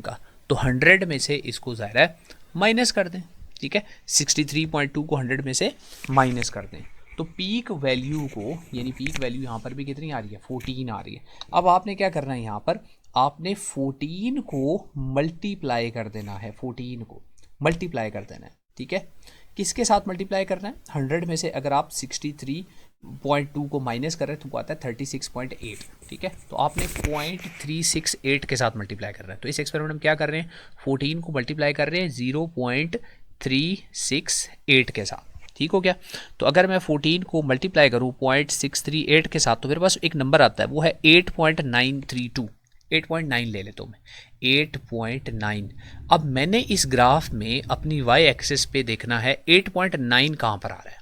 का तो 100 में से इसको ज़ाहिर है माइनस कर दें, ठीक है, 63.2 को 100 में से माइनस कर दें तो पीक वैल्यू को, यानी पीक वैल्यू यहाँ पर भी कितनी आ रही है, 14 आ रही है। अब आपने क्या करना है, यहाँ पर आपने 14 को मल्टीप्लाई कर देना है, 14 को मल्टीप्लाई कर देना है, ठीक है। किसके साथ मल्टीप्लाई करना है, 100 में से अगर आप 63.2 को माइनस कर रहे हैं तो वो आता है 36.8, ठीक है। तो आपने 0.368 के साथ मल्टीप्लाई कर रहे हैं। तो इस एक्सपेरिमेंट में क्या कर रहे हैं, 14 को मल्टीप्लाई कर रहे हैं 0.368 के साथ, ठीक हो गया। तो अगर मैं 14 को मल्टीप्लाई करूँ 0.638 के साथ तो मेरे पास एक नंबर आता है, वो है 8.932, 8.9 ले लेता हूँ मैं, 8.9। अब मैंने इस ग्राफ में अपनी वाई एक्सिस पे देखना है 8.9 कहाँ पर आ रहा है,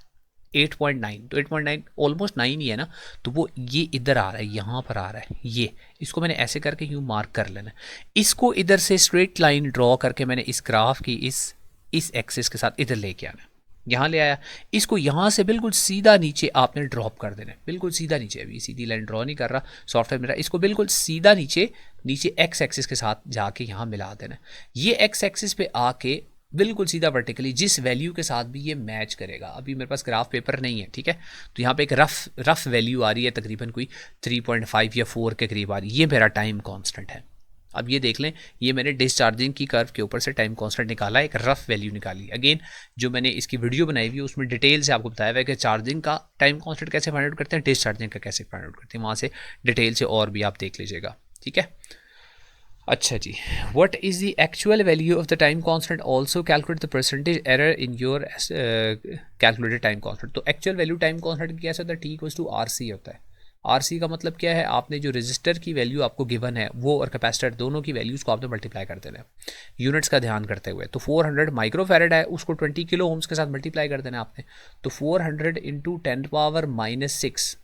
8.9, तो 8.9 ऑलमोस्ट 9 ही है ना, तो वो ये इधर आ रहा है, यहाँ पर आ रहा है, ये इसको मैंने ऐसे करके यूँ मार्क कर लेना है। इसको इधर से स्ट्रेट लाइन ड्रॉ करके मैंने इस ग्राफ की इस एक्सिस के साथ इधर लेके आना है, यहाँ ले आया। इसको यहाँ से बिल्कुल सीधा नीचे आपने ड्रॉप कर देना है, बिल्कुल सीधा नीचे, अभी सीधी लाइन ड्रॉ नहीं कर रहा सॉफ्टवेयर मेरा, इसको बिल्कुल सीधा नीचे एक्स एक्सिस के साथ जाके यहाँ मिला देना है। ये एक्स एक्सिस पे आके बिल्कुल सीधा वर्टिकली जिस वैल्यू के साथ भी ये मैच करेगा। अभी मेरे पास ग्राफ पेपर नहीं है, ठीक है, तो यहाँ पे एक रफ वैल्यू आ रही है, तकरीबन कोई 3.5 या 4 के करीब आ रही है, ये मेरा टाइम कांस्टेंट है। अब ये देख लें, ये मैंने डिस्चार्जिंग की कर्व के ऊपर से टाइम कांस्टेंट निकाला, एक रफ वैल्यू निकाली। अगेन जो मैंने इसकी वीडियो बनाई हुई है उसमें डिटेल से आपको बताया हुआ है कि चार्जिंग का टाइम कांस्टेंट कैसे फाइंड आउट करते हैं, डिस्चार्जिंग का कैसे फाइंड आउट करते हैं, वहाँ से डिटेल से और भी आप देख लीजिएगा, ठीक है। अच्छा जी, what is the actual value of the time constant, also calculate the percentage error in your calculated time constant. तो एक्चुअल वैल्यू टाइम कांस्टेंट की कैसे होता है, T इक्वल्स टू RC होता है। RC का मतलब क्या है, आपने जो रजिस्टर की वैल्यू आपको गिवन है वो और कैपेसिटर दोनों की वैल्यूज़ को आपने मल्टीप्लाई कर देना है यूनिट्स का ध्यान करते हुए। तो 400 माइक्रोफेरेड है, उसको 20 किलो ओम्स के साथ मल्टीप्लाई कर देना है आपने, तो 400 इंटू 10⁻⁻6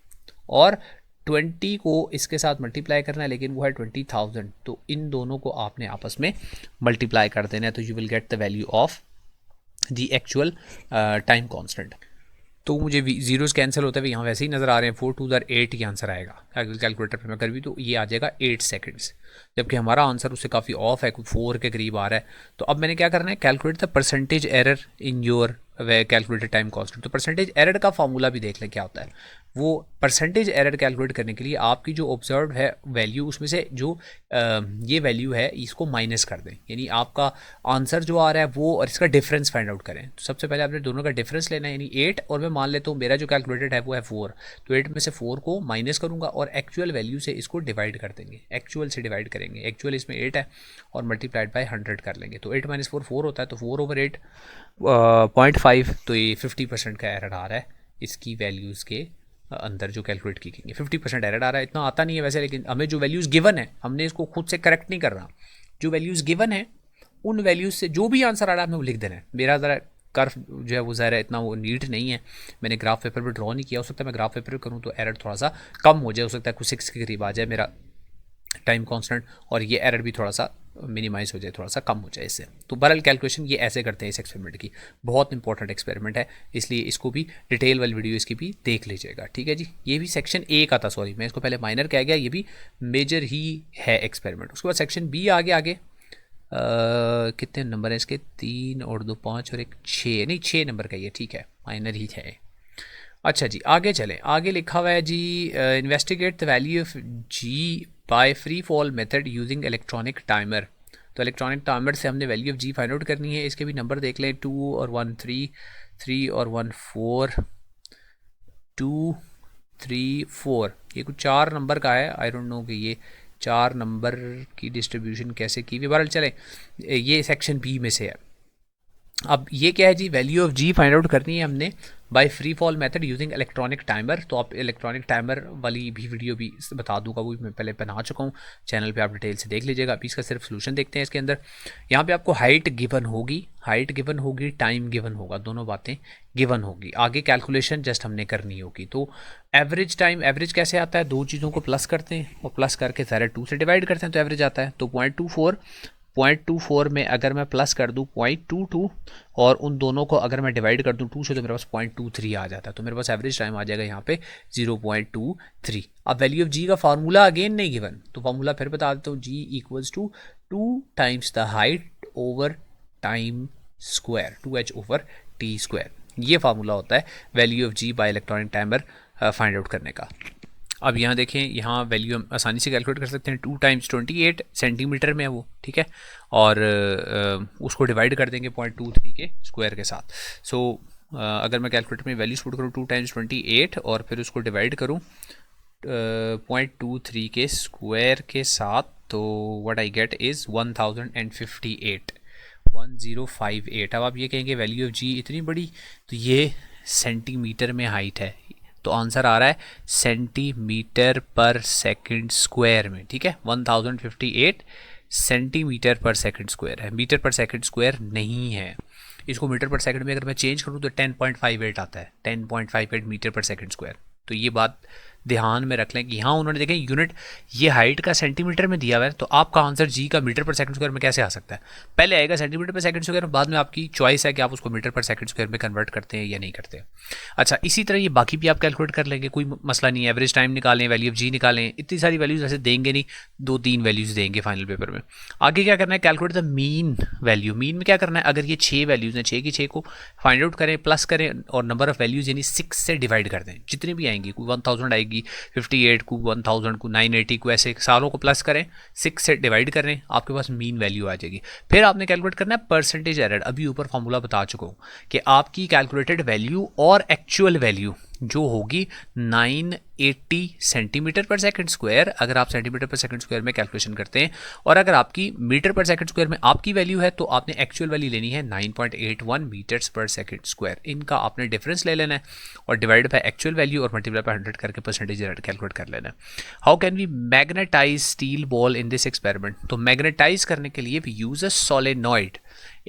और 20 को इसके साथ मल्टीप्लाई करना है, लेकिन वो है 20,000, तो इन दोनों को आपने आपस में मल्टीप्लाई कर देना है, तो you will get the value of the actual time constant. तो मुझे जीरोस कैंसिल होते हुए यहाँ वैसे ही नज़र आ रहे हैं, 4 टू 8 ही आंसर आएगा। कैलकुलेटर पर मैं कर भी तो ये आ जाएगा 8 सेकंड्स, जबकि हमारा आंसर उससे काफ़ी ऑफ है, 4 के करीब आ रहा है। तो अब मैंने क्या करना है, calculate the percentage error in your calculated time constant. तो परसेंटेज एरर का फॉर्मूला भी देख लें क्या होता है। वो परसेंटेज एरर कैलकुलेट करने के लिए आपकी जो ऑब्जर्व है वैल्यू, उसमें से जो ये वैल्यू है इसको माइनस कर दें, यानी आपका आंसर जो आ रहा है वो और इसका डिफरेंस फाइंड आउट करें। तो सबसे पहले आपने दोनों का डिफरेंस लेना है, यानी 8 और मैं मान लेता हूँ मेरा जो कैलकुलेटेड है वो है 4, तो 8 में से 4 को माइनस करूँगा और एक्चुअल वैल्यू से इसको डिवाइड कर देंगे, एक्चुअल से डिवाइड करेंगे। एक्चुअल इसमें 8 है और मल्टीप्लाइड बाय 100 कर लेंगे, तो 8 - 4 4 होता है, तो 4/8 0.5, तो ये 50% का एरर आ रहा है इसकी वैल्यूज़ के अंदर जो कैलकुलेट की गई है। 50% एरर आ रहा है, इतना आता नहीं है वैसे, लेकिन हमें जो वैल्यूज़ गिवन है हमने इसको खुद से करेक्ट नहीं कर रहा, जो वैल्यूज़ गिवन है उन वैल्यूज़ से जो भी आंसर आ रहा है हमें वो लिख देना है। मेरा ज़रा कर्व जो है वो ज़रा इतना वो नीट नहीं है, मैंने ग्राफ पेपर पर ड्रॉ नहीं किया, हो सकता है मैं ग्राफ पेपर करूँ तो एरर थोड़ा सा कम हो जाए, हो सकता है कुछ 6 के करीब आ जाए मेरा टाइम कांस्टेंट और ये एरर भी थोड़ा सा मिनिमाइज हो जाए, थोड़ा सा कम हो जाए इससे। तो बहरहाल कैलकुलेशन ये ऐसे करते हैं इस एक्सपेरिमेंट की, बहुत इंपॉर्टेंट एक्सपेरिमेंट है, इसलिए इसको भी डिटेल वाली वीडियो इसकी भी देख लीजिएगा, ठीक है जी। ये भी सेक्शन ए का था, सॉरी मैं इसको पहले माइनर कह गया, ये भी मेजर ही है एक्सपेरिमेंट। उसके बाद सेक्शन बी आगे कितने नंबर है इसके, 3 और 2 5 और 1 6, नहीं 6 नंबर का ये, ठीक है, माइनर ही है। अच्छा जी आगे चलें, आगे लिखा हुआ है जी investigate the value of g by free fall method using electronic timer. तो इलेक्ट्रॉनिक टाइमर से हमने value of g find out करनी है। इसके भी नंबर देख लें, 2 और 1 3, 3 और 1 4, 2 3 4, ये कुछ 4 नंबर का है। आई डोंट नो कि ये 4 नंबर की डिस्ट्रीब्यूशन कैसे की हुई, बहरहाल चलें ये सेक्शन बी में से है। अब ये क्या है जी, value of g find out करनी है हमने by free fall method using electronic timer. तो आप इलेक्ट्रॉनिक टाइमर वाली भी वीडियो भी बता दूंगा, वो भी मैं पहले बना चुका हूँ, चैनल पे आप डिटेल से देख लीजिएगा। अभी इसका सिर्फ सोल्यूशन देखते हैं। इसके अंदर यहाँ पे आपको हाइट गिवन होगी, टाइम गिवन होगा, दोनों बातें गिवन होगी। आगे कैलकुलेशन जस्ट हमने करनी होगी। तो एवरेज टाइम, एवरेज कैसे आता है, दो चीज़ों को प्लस करते हैं और प्लस करके सारे 2 से डिवाइड करते हैं तो एवरेज आता है। तो 0.24 में अगर मैं प्लस कर दूँ 0.22 और उन दोनों को अगर मैं डिवाइड कर दूँ 2 से तो मेरे पास 0.23 आ जाता है। तो मेरे पास एवरेज टाइम आ जाएगा यहाँ पे 0.23। अब वैल्यू ऑफ जी का फार्मूला अगेन नहीं गिवन, तो फार्मूला फिर बता देता हूँ, g equals to 2 times the height over time square, 2h over t square. ये फार्मूला होता है value of g by electronic timer find out करने का। अब यहाँ देखें, यहाँ वैल्यू हम आसानी से कैलकुलेट कर सकते हैं। 2 टाइम्स 28 सेंटीमीटर में है वो, ठीक है, और उसको डिवाइड कर देंगे 0.23 के स्क्वायर के साथ। सो अगर मैं कैलकुलेटर में वैल्यूज पुट करूँ 2 टाइम्स 28 और फिर उसको डिवाइड करूँ 0.23 के स्क्वायर के साथ, तो व्हाट आई गेट इज़ 1058। अब आप ये कहेंगे वैल्यू ऑफ जी इतनी बड़ी, तो ये सेंटीमीटर में हाइट है, तो आंसर आ रहा है सेंटीमीटर पर सेकंड स्क्वायर में, ठीक है। 1058 सेंटीमीटर पर सेकंड स्क्वायर है, मीटर पर सेकंड स्क्वायर नहीं है। इसको मीटर पर सेकंड में अगर मैं चेंज करूँ तो 10.58 आता है, 10.58 मीटर पर सेकंड स्क्वायर। तो ये बात ध्यान में रख लें कि यहाँ उन्होंने देखें यूनिट ये हाइट का सेंटीमीटर में दिया हुआ है, तो आपका आंसर जी का मीटर पर सेकंड स्क्वायर में कैसे आ सकता है? पहले आएगा सेंटीमीटर पर सेकंड स्क्वायर, बाद में आपकी चॉइस है कि आप उसको मीटर पर सेकंड स्क्वायर में कन्वर्ट करते हैं या नहीं करते। अच्छा, इसी तरह ये बाकी भी आप कैलकुलेट कर लेंगे, कोई मसला नहीं है। एवरेज टाइम निकालें, वैल्यू ऑफ जी निकालें, इतनी सारी वैल्यूज ऐसे देंगे नहीं, 2-3 वैल्यूज देंगे फाइनल पेपर में। आगे क्या करना है, calculate the mean value. Mean में क्या करना है, अगर ये 6 वैल्यूज हैं, 6 की 6 को फाइंड आउट करें, प्लस करें और नंबर ऑफ वैल्यूज यानी 6 से डिवाइड कर दें, जितनी भी आएंगी, कोई 1000 आएगी, 58 को, 1000 को, 980 को, ऐसे सारों को प्लस करें, 6 से डिवाइड करें, आपके पास मीन वैल्यू आ जाएगी। फिर आपने कैलकुलेट करना है परसेंटेज एरर। अभी ऊपर फॉर्मूला बता चुका हूँ कि आपकी कैलकुलेटेड वैल्यू और एक्चुअल वैल्यू जो होगी 980 सेंटीमीटर पर सेकंड स्क्वायर, अगर आप सेंटीमीटर पर सेकंड स्क्वायर में कैलकुलेशन करते हैं, और अगर आपकी मीटर पर सेकंड स्क्वायर में आपकी वैल्यू है, तो आपने एक्चुअल वैल्यू लेनी है 9.81 मीटर्स पर सेकंड स्क्वायर। इनका आपने डिफरेंस ले लेना है और डिवाइड बाय एक्चुअल वैल्यू और मल्टीप्लाई बाय 100 करके परसेंटेज एरर कैलकुलेट कर लेना है। How can we magnetise steel ball in this experiment? तो मैग्नेटाइज करने के लिए we use a solenoid.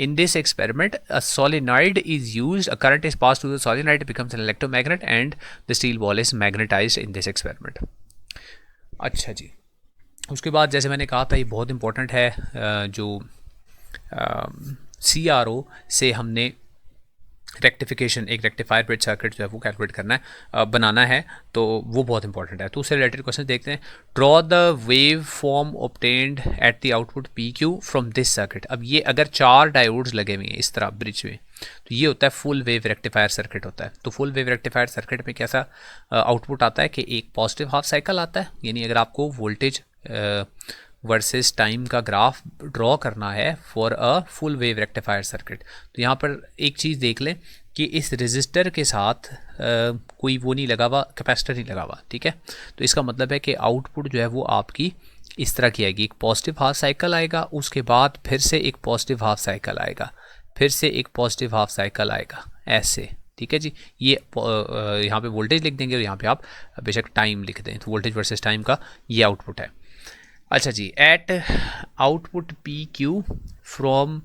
In this experiment, a solenoid is used, a current is passed through the solenoid, it becomes an electromagnet and the steel ball is magnetized in this experiment. अच्छा जी, उसके बाद जैसे मैंने कहा था ये बहुत इंपॉर्टेंट है, जो CRO से हमने रेक्टिफिकेशन, एक रेक्टिफायर ब्रिज सर्किट जो है वो कैलकुलेट करना है, बनाना है, तो वो बहुत इंपॉर्टेंट है। तो उससे रिलेटेड क्वेश्चन देखते हैं। Draw the wave form obtained at the output PQ from this circuit. अब ये अगर 4 डायोड्स लगे हुए हैं इस तरह ब्रिज में, तो ये होता है फुल वेव रेक्टिफायर सर्किट होता है। तो फुल वेव रेक्टिफायर सर्किट में कैसा आउटपुट आता है कि एक पॉजिटिव हाफ साइकिल आता है, यानी अगर आपको वोल्टेज वर्सेस टाइम का ग्राफ ड्रॉ करना है for a full wave rectifier circuit, तो यहाँ पर एक चीज़ देख लें कि इस रेजिस्टर के साथ कोई वो नहीं लगा हुआ, कैपेसिटर नहीं लगा हुआ, ठीक है। तो इसका मतलब है कि आउटपुट जो है वो आपकी इस तरह की आएगी, एक पॉजिटिव हाफ साइकिल आएगा, उसके बाद फिर से एक पॉजिटिव हाफ साइकिल आएगा, फिर से एक पॉजिटिव हाफ साइकिल आएगा, ऐसे, ठीक है जी। ये यहाँ पे वोल्टेज लिख देंगे और यहाँ पे आप बेशक टाइम लिख दें, तो वोल्टेज वर्सेस टाइम का ये आउटपुट है। अच्छा जी, at output PQ from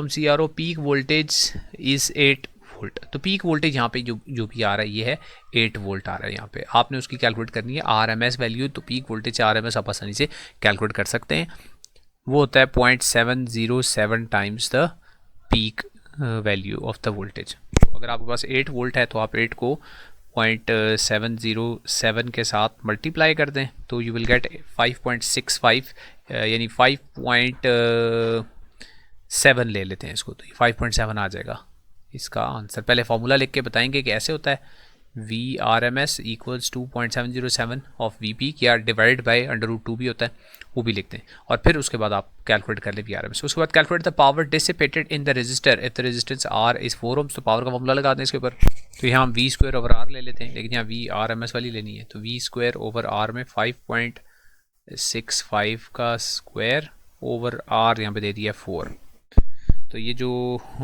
CRO peak voltage is 8 volt. तो पीक वोल्टेज यहाँ पे जो भी आ रहा है ये है 8 वोल्ट आ रहा है। यहाँ पे आपने उसकी कैलकुलेट करनी है RMS वैल्यू, तो पीक वोल्टेज से RMS आप आसानी से कैलकुलेट कर सकते हैं, वो होता है 0.707 times the peak value of the voltage. तो अगर आपके पास 8 वोल्ट है तो आप 8 को 0.707 के साथ मल्टीप्लाई कर दें, तो यू विल गेट 5.65, यानी 5.7 ले लेते हैं इसको, तो 5.7 आ जाएगा इसका आंसर। पहले फॉर्मूला लिख के बताएंगे कि ऐसे होता है, VRMS इक्वल्स 2.707 ऑफ VP, या डिवाइड बाई √2 भी होता है, वो भी लिखते हैं, और फिर उसके बाद आप कैलकुलेट कर ले VRMS। उसके बाद calculate the power dissipated in the resistor if the resistance R is 4 ohms। तो पावर का फॉर्मूला लगा दें इसके ऊपर, तो यहाँ हम V²/R ले लेते हैं, लेकिन यहाँ VRMS वाली लेनी है, तो V²/R में 5.65 का स्क्वायर ओवर R यहाँ पे दे दिया 4, तो ये जो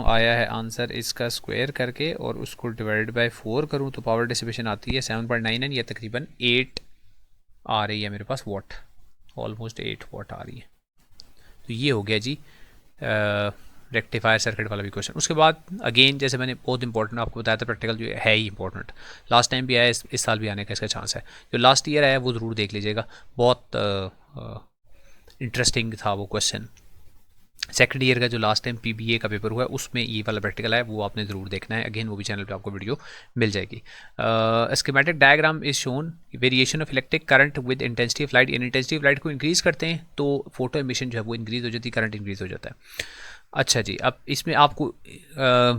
आया है आंसर, इसका स्क्वायर करके और उसको डिवाइड बाय 4 करूँ तो पावर डिसिपेशन आती है 7.99, या तकरीबन 8 आ रही है मेरे पास वाट, ऑलमोस्ट 8 वाट आ रही है। तो ये हो गया जी रेक्टिफायर सर्किट वाला भी क्वेश्चन। उसके बाद अगेन जैसे मैंने बहुत इंपॉर्टेंट आपको बताया था, प्रैक्टिकल जो है ही इंपॉर्टेंट, लास्ट टाइम भी आया, इस साल भी आने का इसका चांस है। जो लास्ट ईयर आया वो ज़रूर देख लीजिएगा, बहुत इंटरेस्टिंग था वो क्वेश्चन। सेकंड ईयर का जो लास्ट टाइम पीबीए का पेपर हुआ है उसमें ये वाला प्रैक्टिकल है, वो आपने ज़रूर देखना है। अगेन वो भी चैनल पे आपको वीडियो मिल जाएगी। Schematic diagram is shown variation of electric current with intensity of light. In intensity of light को इंक्रीज़ करते हैं तो फोटो एमिशन जो है वो इंक्रीज़ हो जाती है, करंट इंक्रीज़ हो जाता है। अच्छा जी, अब इसमें आपको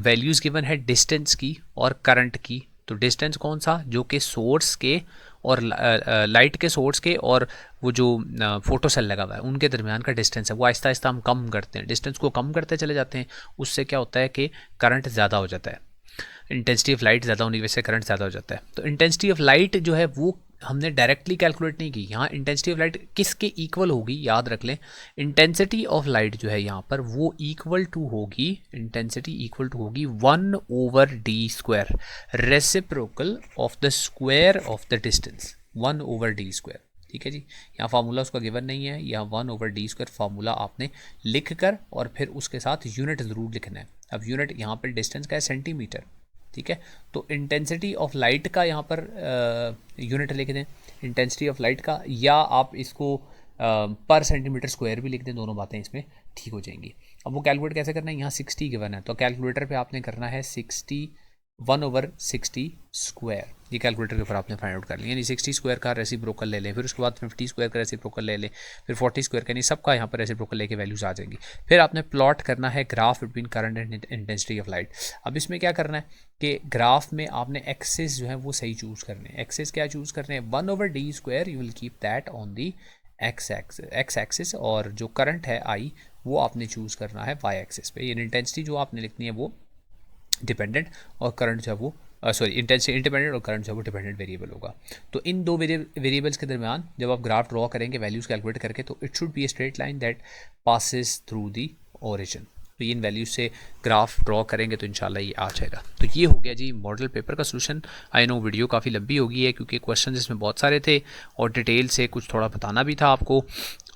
वैल्यूज़ गिवन है डिस्टेंस की और करंट की। तो डिस्टेंस कौन सा, जो कि सोर्स के और लाइट के सोर्स के और वो जो फोटो सेल लगा हुआ है उनके दरमियान का डिस्टेंस है, वो आहिस्ता आहिस्ता हम कम करते हैं, डिस्टेंस को कम करते चले जाते हैं। उससे क्या होता है कि करंट ज़्यादा हो जाता है, इंटेंसिटी ऑफ लाइट ज़्यादा होने की वजह से करंट ज़्यादा हो जाता है। तो इंटेंसिटी ऑफ लाइट जो है वो हमने डायरेक्टली कैलकुलेट नहीं की। यहाँ इंटेंसिटी ऑफ लाइट किसके इक्वल होगी, याद रख लें, इंटेंसिटी ऑफ लाइट जो है यहाँ पर वो इक्वल टू होगी, इंटेंसिटी इक्वल टू होगी 1/d², reciprocal of the square of the distance, 1/d²। ठीक है जी, यहाँ फार्मूला उसका गिवन नहीं है, यहाँ 1/d² फार्मूला आपने लिख कर और फिर उसके साथ यूनिट ज़रूर लिखना है। अब यूनिट यहाँ पर डिस्टेंस का है सेंटीमीटर, ठीक है। तो इंटेंसिटी ऑफ लाइट का यहाँ पर यूनिट लिख दें इंटेंसिटी ऑफ लाइट का, या आप इसको पर सेंटीमीटर स्क्वायर भी लिख दें, दोनों बातें इसमें ठीक हो जाएंगी। अब वो कैलकुलेट कैसे करना है, यहाँ 60 गिवन है तो कैलकुलेटर पे आपने करना है 60 1/60²। ये कैलकुलेटर के ऊपर आपने फाइंड आउट कर लिया, यानी 60² का रेसिप्रोकल ले लें, फिर उसके बाद 50² का रेसिप्रोकल ले लें, फिर 40² का, यानी सबका यहाँ पर रेसिप्रोकल लेके वैल्यूज आ जाएंगी। फिर आपने प्लॉट करना है graph between current and intensity of light. अब इसमें क्या करना है कि ग्राफ में आपने एक्सेस जो है वो सही चूज़ करने हैं। एक्सेस क्या चूज़ करने हैं, 1/d², you will keep that on the x axis, और जो करंट है आई वो आपने चूज़ करना है वाई एक्सिस पे। यानी इंटेंसिटी जो आपने लिखनी है वो डिपेंडेंट और करंट जो है वो इंटेंसिटी इंडिपेंडेंट और करंट जो है वो डिपेंडेंट वेरिएबल होगा। तो इन दो वेरिएबल्स के दरमियान जब आप ग्राफ ड्रॉ करेंगे वैल्यूज़ कैलकुलेट करके, तो it should be a straight line that passes through the origin. तो इन वैल्यूज से ग्राफ ड्रॉ करेंगे तो इंशाल्लाह ये आ जाएगा। तो ये हो गया जी मॉडल पेपर का सोल्यूशन। आई नो वीडियो काफ़ी लंबी हो गई है क्योंकि क्वेश्चन इसमें बहुत सारे थे और डिटेल से कुछ थोड़ा बताना भी था आपको।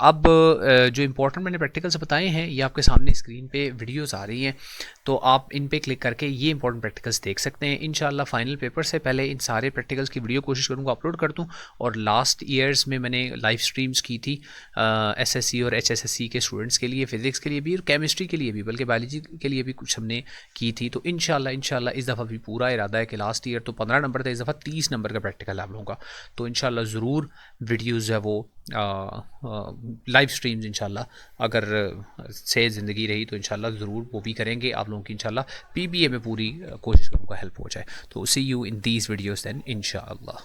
अब जो इंपॉर्टेंट मैंने प्रैक्टिकल्स बताए हैं ये आपके सामने स्क्रीन पे वीडियोस आ रही हैं, तो आप इन पे क्लिक करके ये इंपॉर्टेंट प्रैक्टिकल्स देख सकते हैं। इंशाल्लाह फाइनल पेपर से पहले इन सारे प्रैक्टिकल्स की वीडियो कोशिश करूँगा अपलोड कर दूँ। और लास्ट ईयर्स में मैंने लाइव स्ट्रीम्स की थी SSC और HSSC के स्टूडेंट्स के लिए, फिजिक्स के लिए भी और केमिस्ट्री के लिए भी, बल्कि बायोलॉजी के लिए भी कुछ हमने की थी। तो इंशाल्लाह इस दफ़ा भी पूरा इरादा है कि लास्ट ईयर तो 15 नंबर था, इस दफ़ा 30 नंबर का प्रैक्टिकल आप लोगों का। तो इंशाल्लाह ज़रूर वीडियोज़ जो है वो लाइव स्ट्रीम्स इंशाल्लाह अगर से ज़िंदगी रही तो इंशाल्लाह ज़रूर वो भी करेंगे आप लोगों की। इंशाल्लाह PBA में पूरी कोशिश करूँगा हेल्प हो जाए। तो see you in these videos then इंशाल्लाह।